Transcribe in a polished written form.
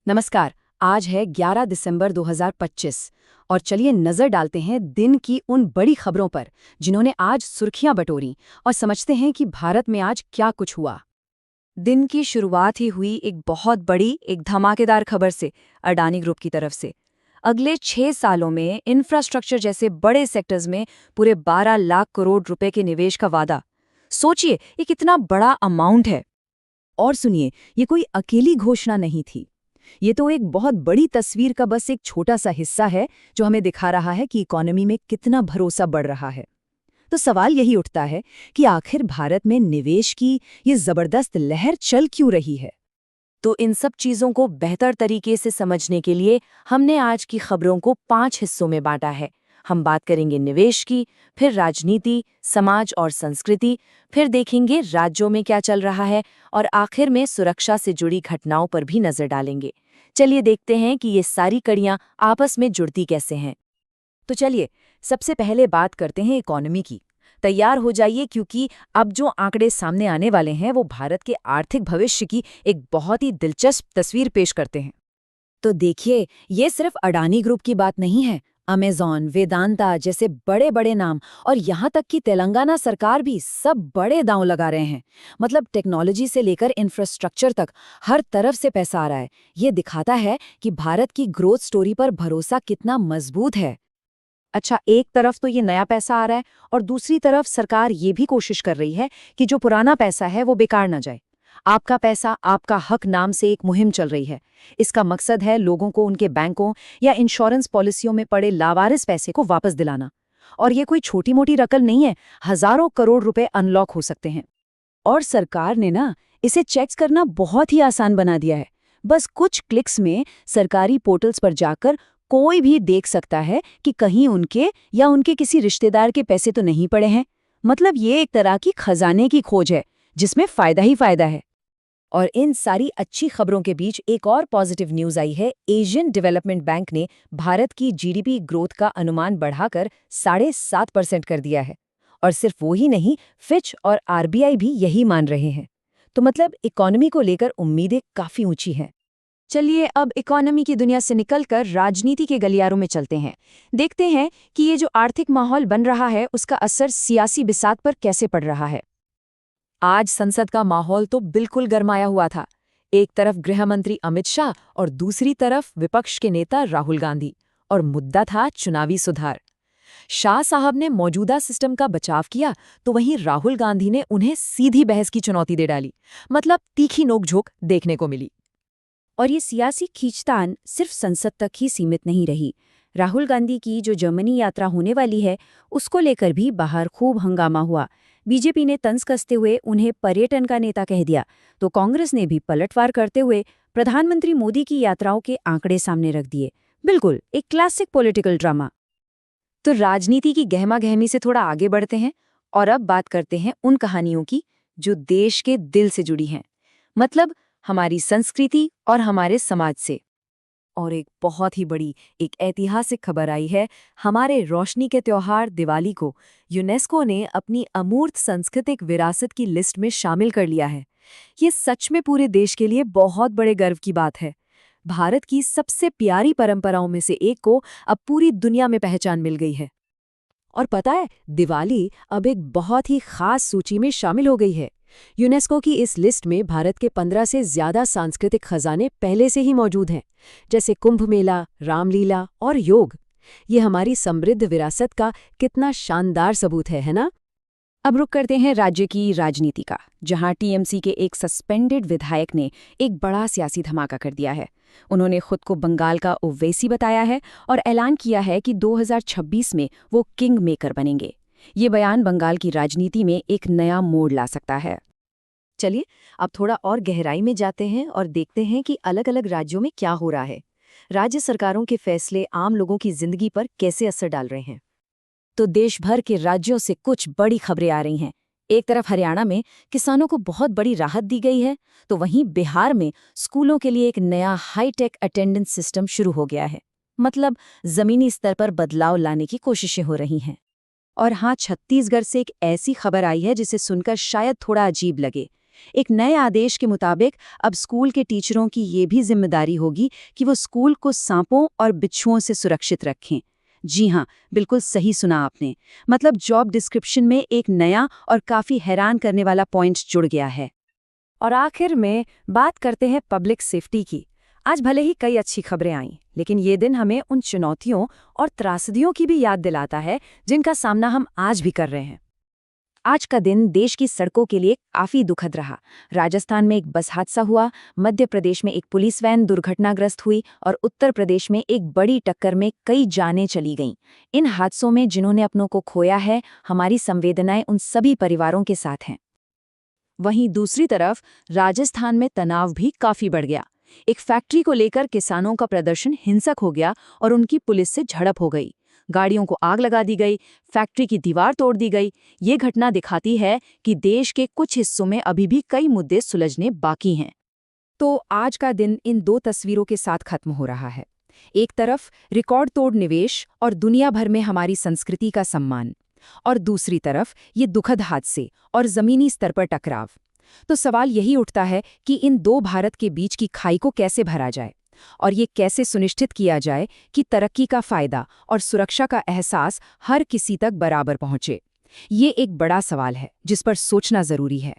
नमस्कार। आज है 11 दिसंबर 2025 और चलिए नजर डालते हैं दिन की उन बड़ी खबरों पर जिन्होंने आज सुर्खियां बटोरी और समझते हैं कि भारत में आज क्या कुछ हुआ। दिन की शुरुआत ही हुई एक बहुत बड़ी एक धमाकेदार खबर से, अडानी ग्रुप की तरफ से। अगले 6 सालों में इंफ्रास्ट्रक्चर जैसे बड़े सेक्टर्स में पूरे 12 लाख करोड़ रुपए के निवेश का वादा। सोचिए, ये कितना बड़ा अमाउंट है। और सुनिए, ये कोई अकेली घोषणा नहीं थी। ये तो एक बहुत बड़ी तस्वीर का बस एक छोटा सा हिस्सा है जो हमें दिखा रहा है कि इकोनॉमी में कितना भरोसा बढ़ रहा है। तो सवाल यही उठता है कि आखिर भारत में निवेश की ये जबरदस्त लहर चल क्यों रही है। तो इन सब चीजों को बेहतर तरीके से समझने के लिए हमने आज की खबरों को 5 हिस्सों में बांटा है। हम बात करेंगे निवेश की, फिर राजनीति, समाज और संस्कृति, फिर देखेंगे राज्यों में क्या चल रहा है और आखिर में सुरक्षा से जुड़ी घटनाओं पर भी नजर डालेंगे। चलिए देखते हैं कि ये सारी कड़ियां आपस में जुड़ती कैसे हैं। तो चलिए सबसे पहले बात करते हैं इकोनॉमी की। तैयार हो जाइए क्योंकि अब जो आंकड़े सामने आने वाले हैं वो भारत के आर्थिक भविष्य की एक बहुत ही दिलचस्प तस्वीर पेश करते हैं। तो देखिए, ये सिर्फ अडानी ग्रुप की बात नहीं है। अमेज़न, वेदांता जैसे बड़े बड़े नाम और यहाँ तक कि तेलंगाना सरकार भी सब बड़े दांव लगा रहे हैं। मतलब टेक्नोलॉजी से लेकर इंफ्रास्ट्रक्चर तक हर तरफ से पैसा आ रहा है। ये दिखाता है कि भारत की ग्रोथ स्टोरी पर भरोसा कितना मजबूत है। अच्छा, एक तरफ तो ये नया पैसा आ रहा है और दूसरी तरफ सरकार ये भी कोशिश कर रही है कि जो पुराना पैसा है वो बेकार ना जाए। आपका पैसा आपका हक नाम से एक मुहिम चल रही है। इसका मकसद है लोगों को उनके बैंकों या इंश्योरेंस पॉलिसियों में पड़े लावारिस पैसे को वापस दिलाना। और ये कोई छोटी मोटी रकम नहीं है, हजारों करोड़ रुपए अनलॉक हो सकते हैं। और सरकार ने ना इसे चेक करना बहुत ही आसान बना दिया है। बस कुछ क्लिक्स में सरकारी पोर्टल्स पर जाकर कोई भी देख सकता है कि कहीं उनके या उनके किसी रिश्तेदार के पैसे तो नहीं पड़े हैं। मतलब ये एक तरह की खजाने की खोज है जिसमें फायदा ही फायदा है। और इन सारी अच्छी खबरों के बीच एक और पॉजिटिव न्यूज आई है। एशियन डेवलपमेंट बैंक ने भारत की जीडीपी ग्रोथ का अनुमान बढ़ाकर 7.5% कर दिया है। और सिर्फ वो ही नहीं, फिच और आरबीआई भी यही मान रहे हैं। तो मतलब इकोनॉमी को लेकर उम्मीदें काफी ऊंची हैं। चलिए अब इकोनॉमी की दुनिया से निकलकर राजनीति के गलियारों में चलते हैं। देखते हैं कि ये जो आर्थिक माहौल बन रहा है उसका असर सियासी बिसात पर कैसे पड़ रहा है। आज संसद का माहौल तो बिल्कुल गरमाया हुआ था। एक तरफ गृह मंत्री अमित शाह और दूसरी तरफ विपक्ष के नेता राहुल गांधी, और मुद्दा था चुनावी सुधार। शाह साहब ने मौजूदा सिस्टम का बचाव किया तो वहीं राहुल गांधी ने उन्हें सीधी बहस की चुनौती दे डाली। मतलब तीखी नोकझोंक देखने को मिली। और ये सियासी खींचतान सिर्फ संसद तक ही सीमित नहीं रही। राहुल गांधी की जो जर्मनी यात्रा होने वाली है उसको लेकर भी बाहर खूब हंगामा हुआ। बीजेपी ने तंज कसते हुए उन्हें पर्यटन का नेता कह दिया, तो कांग्रेस ने भी पलटवार करते हुए प्रधानमंत्री मोदी की यात्राओं के आंकड़े सामने रख दिए। बिल्कुल एक क्लासिक पॉलिटिकल ड्रामा। तो राजनीति की गहमागहमी से थोड़ा आगे बढ़ते हैं और अब बात करते हैं उन कहानियों की जो देश के दिल से जुड़ी हैं। मतलब हमारी संस्कृति और हमारे समाज से। और एक बहुत ही बड़ी एक ऐतिहासिक खबर आई है। हमारे रोशनी के त्योहार दिवाली को यूनेस्को ने अपनी अमूर्त सांस्कृतिक विरासत की लिस्ट में शामिल कर लिया है। ये सच में पूरे देश के लिए बहुत बड़े गर्व की बात है। भारत की सबसे प्यारी परंपराओं में से एक को अब पूरी दुनिया में पहचान मिल गई है। और पता है, दिवाली अब एक बहुत ही खास सूची में शामिल हो गई है। यूनेस्को की इस लिस्ट में भारत के 15 से ज्यादा सांस्कृतिक खजाने पहले से ही मौजूद हैं, जैसे कुंभ मेला, रामलीला और योग। ये हमारी समृद्ध विरासत का कितना शानदार सबूत है ना? अब रुक करते हैं राज्य की राजनीति का, जहां टीएमसी के एक सस्पेंडेड विधायक ने एक बड़ा सियासी धमाका कर दिया है। उन्होंने खुद को बंगाल का ओवैसी बताया है और ऐलान किया है कि 2026 में वो किंग मेकर बनेंगे। ये बयान बंगाल की राजनीति में एक नया मोड़ ला सकता है। चलिए अब थोड़ा और गहराई में जाते हैं और देखते हैं कि अलग अलग राज्यों में क्या हो रहा है। राज्य सरकारों के फैसले आम लोगों की जिंदगी पर कैसे असर डाल रहे हैं। तो देश भर के राज्यों से कुछ बड़ी खबरें आ रही हैं। एक तरफ हरियाणा में किसानों को बहुत बड़ी राहत दी गई है, तो वहीं बिहार में स्कूलों के लिए एक नया हाईटेक अटेंडेंस सिस्टम शुरू हो गया है। मतलब जमीनी स्तर पर बदलाव लाने की कोशिशें हो रही हैं। और हाँ, छत्तीसगढ़ से एक ऐसी खबर आई है जिसे सुनकर शायद थोड़ा अजीब लगे। एक नए आदेश के मुताबिक अब स्कूल के टीचरों की ये भी जिम्मेदारी होगी कि वो स्कूल को सांपों और बिच्छुओं से सुरक्षित रखें। जी हाँ, बिल्कुल सही सुना आपने। मतलब जॉब डिस्क्रिप्शन में एक नया और काफी हैरान करने वाला पॉइंट जुड़ गया है। और आखिर में बात करते हैं पब्लिक सेफ्टी की। आज भले ही कई अच्छी खबरें आईं, लेकिन ये दिन हमें उन चुनौतियों और त्रासदियों की भी याद दिलाता है जिनका सामना हम आज भी कर रहे हैं। आज का दिन देश की सड़कों के लिए काफी दुखद रहा। राजस्थान में एक बस हादसा हुआ, मध्य प्रदेश में एक पुलिस वैन दुर्घटनाग्रस्त हुई और उत्तर प्रदेश में एक बड़ी टक्कर में कई जानें चली गईं। इन हादसों में जिन्होंने अपनों को खोया है, हमारी संवेदनाएं उन सभी परिवारों के साथ हैं। वहीं दूसरी तरफ राजस्थान में तनाव भी काफी बढ़ गया। एक फैक्ट्री को लेकर किसानों का प्रदर्शन हिंसक हो गया और उनकी पुलिस से झड़प हो गई। गाड़ियों को आग लगा दी गई, फैक्ट्री की दीवार तोड़ दी गई। ये घटना दिखाती है कि देश के कुछ हिस्सों में अभी भी कई मुद्दे सुलझने बाकी हैं। तो आज का दिन इन दो तस्वीरों के साथ खत्म हो रहा है। एक तरफ रिकॉर्ड तोड़ निवेश और दुनिया भर में हमारी संस्कृति का सम्मान, और दूसरी तरफ ये दुखद हादसे और जमीनी स्तर पर टकराव। तो सवाल यही उठता है कि इन दो भारत के बीच की खाई को कैसे भरा जाए, और ये कैसे सुनिश्चित किया जाए कि तरक्की का फायदा और सुरक्षा का एहसास हर किसी तक बराबर पहुंचे। ये एक बड़ा सवाल है जिस पर सोचना जरूरी है।